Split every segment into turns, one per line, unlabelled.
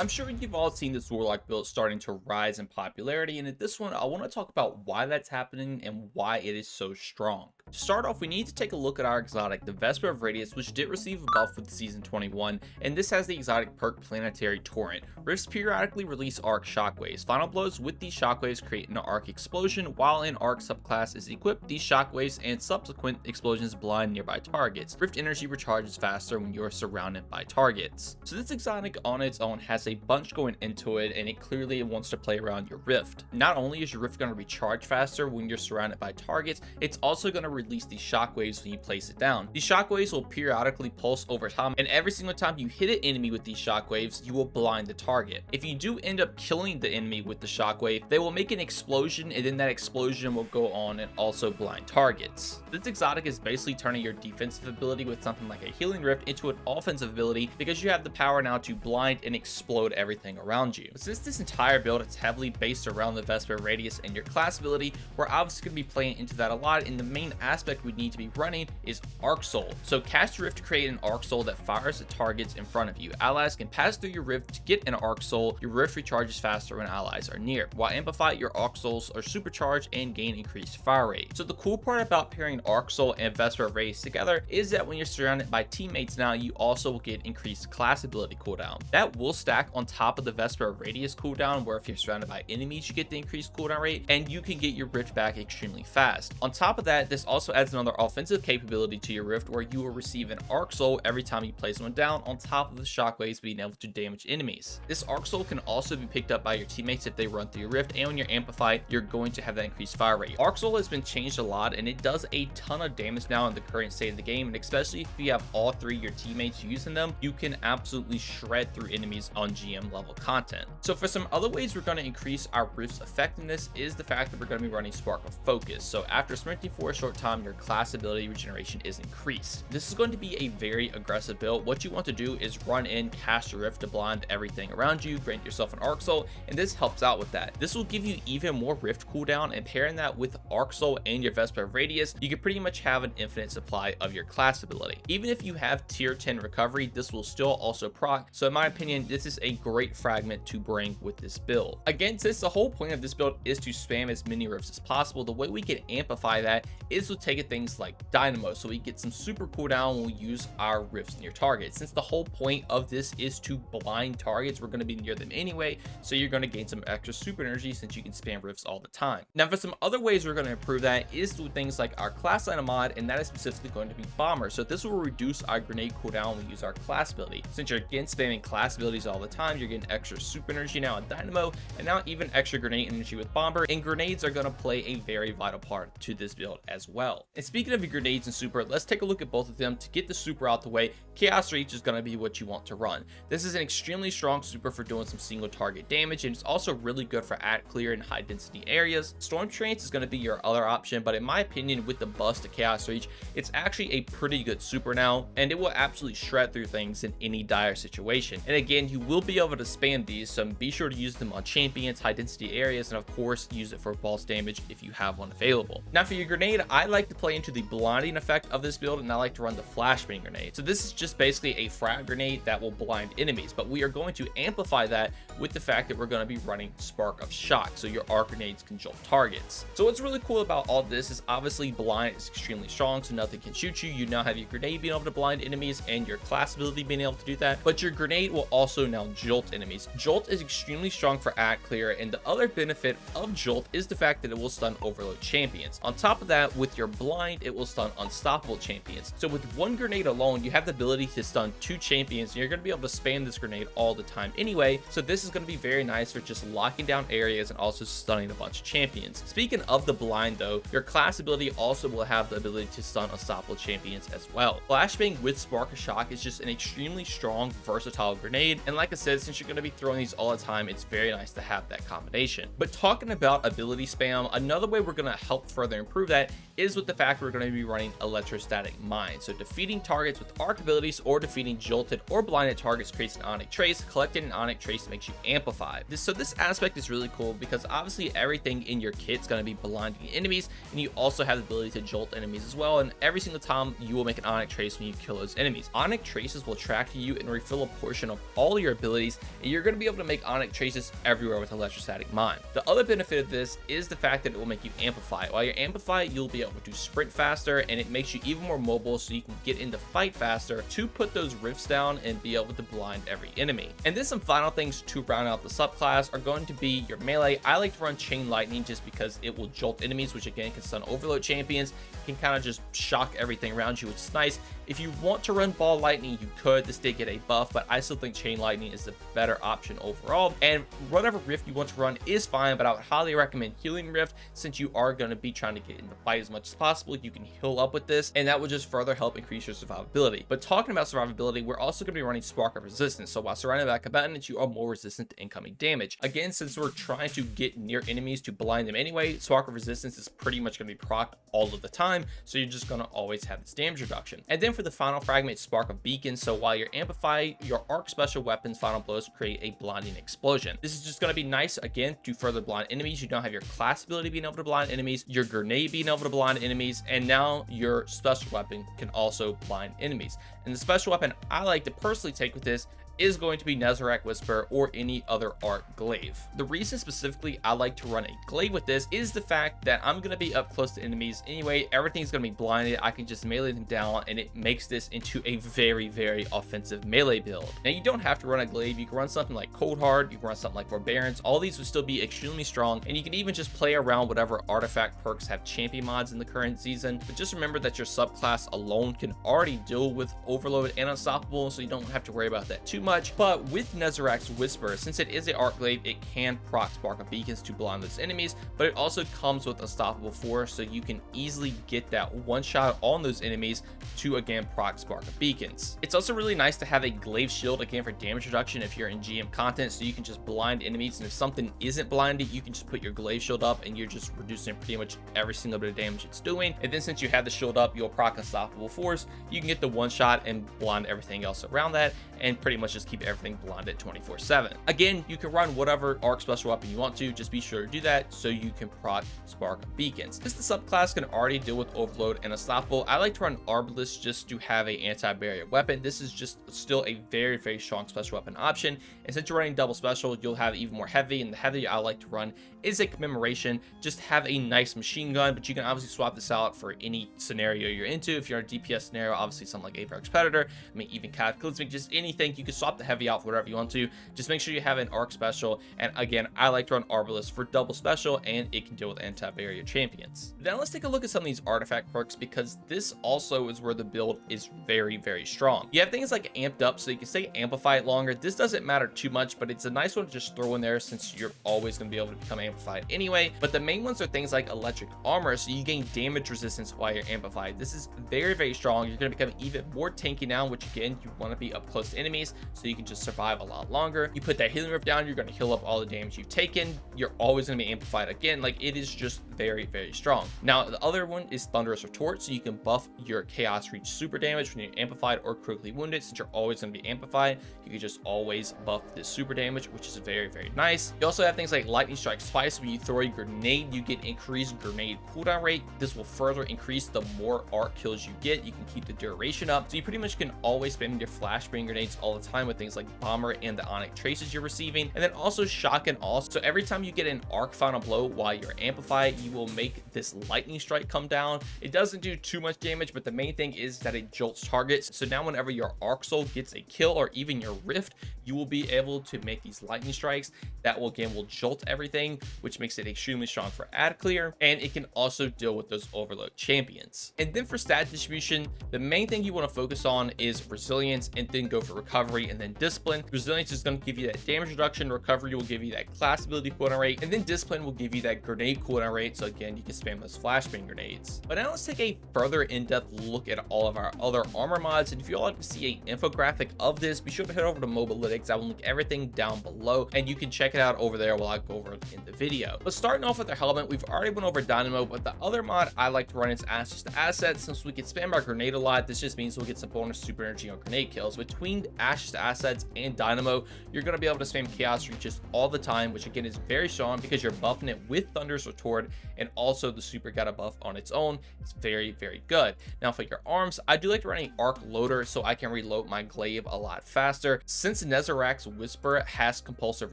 I'm sure you've all seen this Warlock build starting to rise in popularity, and in this one, I want to talk about why that's happening and why it is so strong. To start off, we need to take a look at our exotic, the Vesper of Radius, which did receive a buff with Season 21, and this has the exotic perk Planetary Torrent. Rifts periodically release arc shockwaves. Final blows with these shockwaves create an arc explosion, while an arc subclass is equipped, these shockwaves and subsequent explosions blind nearby targets. Rift energy recharges faster when you are surrounded by targets. So this exotic on its own has a bunch going into it, and it clearly wants to play around your rift. Not only is your rift going to recharge faster when you're surrounded by targets, it's also going to release these shockwaves when you place it down. These shockwaves will periodically pulse over time, and every single time you hit an enemy with these shockwaves, you will blind the target. If you do end up killing the enemy with the shockwave, they will make an explosion, and then that explosion will go on and also blind targets. This exotic is basically turning your defensive ability with something like a healing rift into an offensive ability, because you have the power now to blind and explode everything around you. But since this entire build is heavily based around the Vesper Radius and your class ability, we're obviously going to be playing into that a lot, and the main aspect we need to be running is Arc Soul. So cast your rift to create an Arc Soul that fires at targets in front of you. Allies can pass through your rift to get an Arc Soul. Your rift recharges faster when allies are near. While Amplify, your Arc Souls are supercharged and gain increased fire rate. So the cool part about pairing Arc Soul and Vesper Radius together is that when you're surrounded by teammates now, you also will get increased class ability cooldown. That will stack on top of the Vesper Radius cooldown, where if you're surrounded by enemies, you get the increased cooldown rate, and you can get your rift back extremely fast. On top of that, this also adds another offensive capability to your rift, where you will receive an Arc Soul every time you place one down, on top of the shockwaves being able to damage enemies. This Arc Soul can also be picked up by your teammates if they run through your rift, and when you're amplified, you're going to have that increased fire rate. Arc Soul has been changed a lot, and it does a ton of damage now in the current state of the game, and especially if you have all three of your teammates using them, you can absolutely shred through enemies on GM level content. So for some other ways we're going to increase our rift's effectiveness is the fact that we're going to be running Spark of Focus. So after sprinting for a short time, your class ability regeneration is increased. This is going to be a very aggressive build. What you want to do is run in, cast your rift to blind everything around you, grant yourself an Arc Soul, and this helps out with that. This will give you even more rift cooldown, and pairing that with Arc Soul and your Vesper Radius, you can pretty much have an infinite supply of your class ability. Even if you have tier 10 recovery, this will still also proc. So in my opinion, this is a great fragment to bring with this build. Again, since the whole point of this build is to spam as many rifts as possible, the way we can amplify that is with taking things like Dynamo, so we get some super cooldown when we use our rifts near targets. Since the whole point of this is to blind targets, we're going to be near them anyway, so you're going to gain some extra super energy since you can spam rifts all the time. Now for some other ways we're going to improve that is through things like our class line mod, and that is specifically going to be Bomber. So this will reduce our grenade cooldown when we use our class ability. Since you're again spamming class abilities all the time, you're getting extra super energy now in Dynamo, and now even extra grenade energy with Bomber, and grenades are going to play a very vital part to this build as well. And speaking of grenades and super, let's take a look at both of them. To get the super out the way, Chaos Reach is going to be what you want to run. This is an extremely strong super for doing some single target damage, and it's also really good for ad clear in high density areas. Storm Trance is going to be your other option, but in my opinion, with the bust to Chaos Reach, it's actually a pretty good super now, and it will absolutely shred through things in any dire situation. And again, you will be able to spam these, so be sure to use them on champions, high density areas, and of course use it for boss damage if you have one available. Now for your grenade, I like to play into the blinding effect of this build, and I like to run the flashbang grenade. So this is just basically a frag grenade that will blind enemies, but we are going to amplify that with the fact that we're going to be running Spark of Shock, so your arc grenades can jolt targets. So what's really cool about all this is obviously blind is extremely strong, so nothing can shoot you. You now have your grenade being able to blind enemies and your class ability being able to do that, but your grenade will also now jolt enemies. Jolt is extremely strong for ad clear, and the other benefit of Jolt is the fact that it will stun overload champions. On top of that, with your blind, it will stun unstoppable champions. So with one grenade alone, you have the ability to stun 2 champions, and you're going to be able to spam this grenade all the time anyway, so this is going to be very nice for just locking down areas and also stunning a bunch of champions. Speaking of the blind though, your class ability also will have the ability to stun unstoppable champions as well. Flashbang with Spark of Shock is just an extremely strong, versatile grenade, and like I said, since you're going to be throwing these all the time, it's very nice to have that combination. But talking about ability spam, another way we're going to help further improve that is is with the fact we're going to be running Electrostatic Mine. So defeating targets with arc abilities or defeating jolted or blinded targets creates an Onyx Trace. Collecting an Onyx Trace makes you amplified. So this aspect is really cool because obviously everything in your kit's going to be blinding enemies, and you also have the ability to jolt enemies as well, and every single time you will make an Onyx Trace when you kill those enemies. Onyx Traces will track you and refill a portion of all your abilities, and you're going to be able to make Onyx Traces everywhere with Electrostatic Mine. The other benefit of this is the fact that it will make you amplify. While you're amplified, you'll be able to sprint faster, and it makes you even more mobile so you can get into fight faster to put those rifts down and be able to blind every enemy. And then some final things to round out the subclass are going to be your melee. I like to run Chain Lightning just because it will jolt enemies, which again can stun overload champions, can kind of just shock everything around you, which is nice. If you want to run Ball Lightning, you could. This did get a buff, but I still think Chain Lightning is the better option overall. And whatever Rift you want to run is fine, but I would highly recommend Healing Rift since you are going to be trying to get in the fight as much as possible. You can heal up with this, and that will just further help increase your survivability. But talking about survivability, we're also going to be running Spark of Resistance. So while surrounded by combatants, you are more resistant to incoming damage. Again, since we're trying to get near enemies to blind them anyway, Spark of Resistance is pretty much going to be procced all of the time, so you're just going to always have this damage reduction. And then for the final fragment, Spark of Beacon. So while you're amplified, your arc special weapons final blows create a blinding explosion. This is just going to be nice again to further blind enemies. You don't have your class ability being able to blind enemies, your grenade being able to blind enemies, and now your special weapon can also blind enemies. And the special weapon I like to personally take with this is going to be Nezarec Whisper or any other arc glaive. The reason specifically I like to run a glaive with this is the fact that I'm going to be up close to enemies anyway. Everything's going to be blinded. I can just melee them down, and it makes this into a very, very offensive melee build. Now, you don't have to run a glaive. You can run something like Cold Hard. You can run something like Barbarians. All these would still be extremely strong, and you can even just play around whatever artifact perks have champion mods in the current season. But just remember that your subclass alone can already deal with Overload and Unstoppable, so you don't have to worry about that too much. But with Nezarec's Whisper, since it is an arc glaive, it can proc Spark of Beacons to blind those enemies, but it also comes with Unstoppable Force, so you can easily get that one shot on those enemies to again proc Spark of Beacons. It's also really nice to have a glaive shield again for damage reduction if you're in GM content, so you can just blind enemies, and if something isn't blinded, you can just put your glaive shield up and you're just reducing pretty much every single bit of damage it's doing. And then since you have the shield up, you'll proc Unstoppable Force. You can get the one shot and blind everything else around that, and pretty much just keep everything blinded 24/7. Again, you can run whatever arc special weapon you want to, just be sure to do that so you can proc Spark of Beacons. Since the subclass can already deal with Overload and Unstoppable, I like to run Arbalist just to have a anti-barrier weapon. This is just still a very, very strong special weapon option, and since you're running double special, you'll have even more heavy, and the heavy I like to run is a Commemoration. Just have a nice machine gun, but you can obviously swap this out for any scenario you're into. If you're in a DPS scenario, obviously something like Apex Predator, I mean even Cataclysmic, just anything, you can swap the heavy out for whatever you want to. Just make sure you have an arc special, and again, I like to run Arbalist for double special, and it can deal with anti-barrier champions. Now let's take a look at some of these artifact perks, because this also is where the build is very, very strong. You have things like Amped Up, so you can stay amplified longer. This doesn't matter too much, but it's a nice one to just throw in there since you're always going to be able to become amplified anyway. But the main ones are things like Electric Armor, so you gain damage resistance while you're amplified. This is very, very strong. You're going to become even more tanky now, which again, you want to be up close to enemies so you can just survive a lot longer. You put that Healing Rift down, you're going to heal up all the damage you've taken. You're always going to be amplified again. Like, it is just very, very strong. Now the other one is Thunderous Retort, so you can buff your Chaos Reach super damage when you're amplified or critically wounded. Since you're always going to be amplified, you can just always buff this super damage, which is very, very nice. You also have things like Lightning Strike Spice. When you throw a grenade, you get increased grenade cooldown rate. This will further increase the more arc kills you get. You can keep the duration up, so you pretty much can always spam your flashbang grenades all the time with things like Bomber and the Onyx Traces you're receiving. And then also Shock and Awe, so every time you get an arc final blow while you're amplified, you will make this lightning strike come down. It doesn't do too much damage, but the main thing is that it jolts targets. So now whenever your arc soul gets a kill or even your rift, you will be able to make these lightning strikes that will jolt everything, which makes it extremely strong for ad clear, and it can also deal with those overload champions. And then for stat distribution, the main thing you want to focus on is resilience, and then go for recovery and then discipline. Resilience is going to give you that damage reduction, recovery will give you that class ability cooldown rate, and then discipline will give you that grenade cooldown rate, so again, you can spam those flashbang grenades. But now let's take a further in-depth look at all of our other armor mods, and if you all like to see an infographic of this, be sure to head over to Mobalytics. I will link everything down below, and you can check it out over there while I go over it in the video. But starting off with our helmet, we've already went over Dynamo, but the other mod I like to run is Ashes to Assets. Since we can spam our grenade a lot, this just means we'll get some bonus super energy on grenade kills. Between Ashes to Assets and Dynamo, you're going to be able to spam Chaos Reaches all the time, which again is very strong because you're buffing it with Thunder's Retort, and also the super got a buff on its own. It's very, very good. Now for your arms, I do like to run an arc loader so I can reload my glaive a lot faster. Since Nezarec's Whisper has compulsive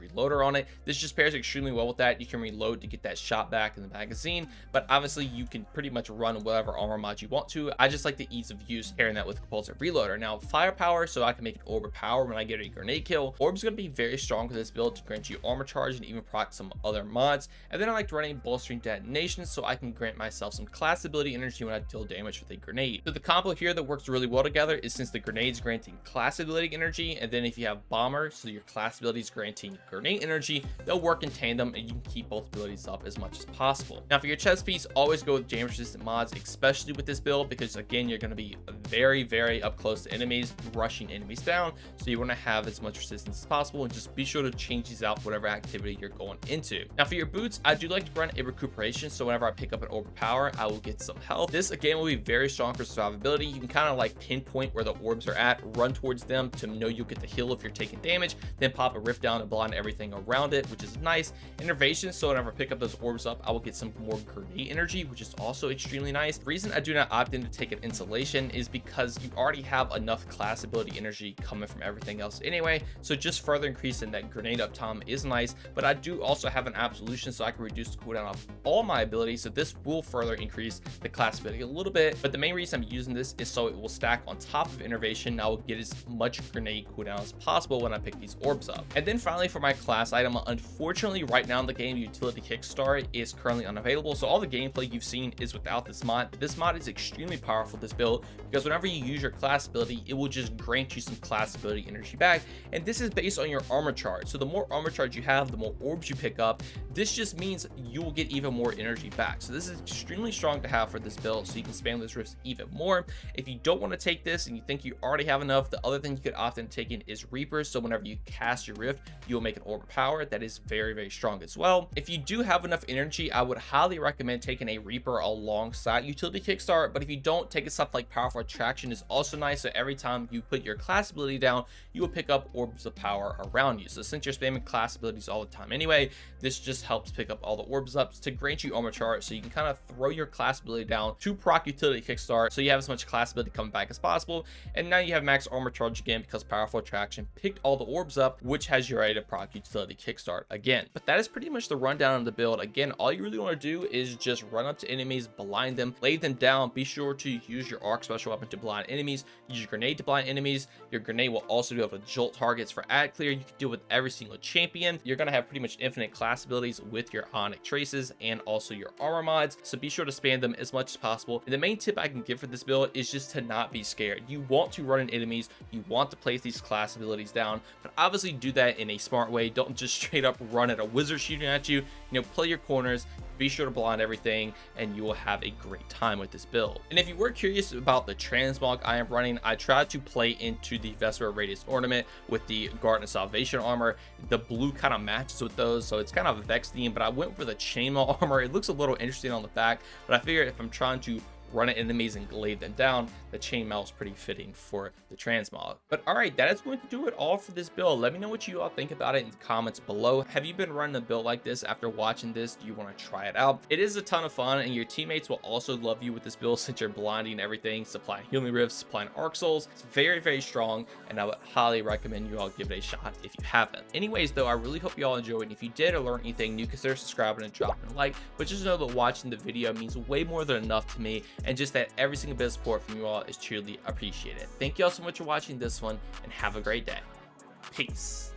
reloader on it, this just pairs extremely well with that. You can reload to get that shot back in the magazine, but obviously you can pretty much run whatever armor mod you want to. I just like the ease of use pairing that with compulsive reloader. Now firepower, so I can make an orb of power when I get a grenade kill. Orb's going to be very strong with this build to grant you armor charge and even proc some other mods. And then I like to run a bolstering detonation so I can grant myself some class ability energy when I deal damage with a grenade. So the combo here that works really well together is since the grenade's granting class ability energy, and then if you have bomber, so your class ability is granting grenade energy, they'll work in tandem and you can keep both abilities up as much as possible. Now for your chest piece, always go with damage resistant mods, especially with this build, because again, you're going to be very, very up close to enemies, rushing enemies down, so you want to have as much resistance as possible, and just be sure to change these out whatever activity you're going into. Now for your boots, I do like to run a recuperation, so whenever I pick up an orb of power, I will get some health. This again will be very strong for survivability. You can kind of like pinpoint where the orbs are at, run towards them to know you'll get the heal if you're taking damage, then pop a rift down and blind everything around it, which is nice. Innervation, so whenever I pick up those orbs up, I will get some more grenade energy, which is also extremely nice. The reason I do not opt in to take an insulation is because you already have enough class ability energy coming from everything else anyway, so just further increasing that grenade uptime is nice. But I do also have an absolution, so I can reduce the cooldown of all my abilities, so this will further increase the class ability a little bit. But the main reason I'm using this is so it will stack on top of innervation. I will get as much grenade cooldown as possible when I pick these orbs up. And then finally for my class item, unfortunately right now in the game, utility kickstart is currently unavailable, so all the gameplay you've seen is without this mod. This mod is extremely powerful, this build, because whenever you use your class ability, it will just grant you some class ability energy back, and this is based on your armor charge. So the more armor charge you have, the more orbs you pick up. This just means you will get even more energy back, so this is extremely strong to have for this build, so you can spam those rifts even more. If you don't want to take this and you think you already have enough, the other thing you could often take in is Reapers, so whenever you cast your rift, you will make an orb of power that is very, very strong as well. If you do have enough energy, I would highly recommend taking a Reaper alongside utility kickstart, but if you don't, take stuff like powerful attraction is also nice, so every time you put your class ability down, you will pick up orbs of power around you. So since you're spamming class abilities all the time anyway, this just helps pick up all the orbs up to grant you armor charge, so you can kind of throw your class ability down to proc utility kickstart, so you have as much class ability coming back as possible, and now you have max armor charge again because powerful attraction picked all the orbs up, which has you ready to proc utility kickstart again. But that is pretty much the rundown of the build. Again, all you really want to do is just run up to enemies, blind them, lay them down. Be sure to use your arc special weapon to blind enemies, use your grenade to blind enemies. Your grenade will also be able to jolt targets for ad clear. You can do it with every single champion. You're going to have pretty much infinite class abilities with your Onyx traces and also your armor mods, so be sure to spam them as much as possible. And the main tip I can give for this build is just to not be scared. You want to run in enemies, you want to place these class abilities down, but obviously do that in a smart way. Don't just straight up run at a wizard shooting at you. You know, play your corners, be sure to blind everything, and you will have a great time with this build. And if you were curious about the transmog I am running, I tried to play into the Vesper Radius ornament with the Garden of Salvation armor. The blue kind of matches with those, so it's kind of a Vex theme, but I went for the chainmail armor. It looks a little interesting on the back, but I figured if I'm trying to run at enemies and lay them down, the chainmail is pretty fitting for the transmog. But all right, that is going to do it all for this build. Let me know what you all think about it in the comments below. Have you been running a build like this after watching this? Do you want to try it out? It is a ton of fun, and your teammates will also love you with this build since you're blinding everything, supplying healing rifts, supplying arc souls. It's very, very strong, and I would highly recommend you all give it a shot if you haven't. Anyways though, I really hope you all enjoyed, and if you did or learned anything new, consider subscribing and dropping a like. But just know that watching the video means way more than enough to me, and just that every single bit of support from you all is truly appreciated. Thank you all so much for watching this one, and have a great day. Peace.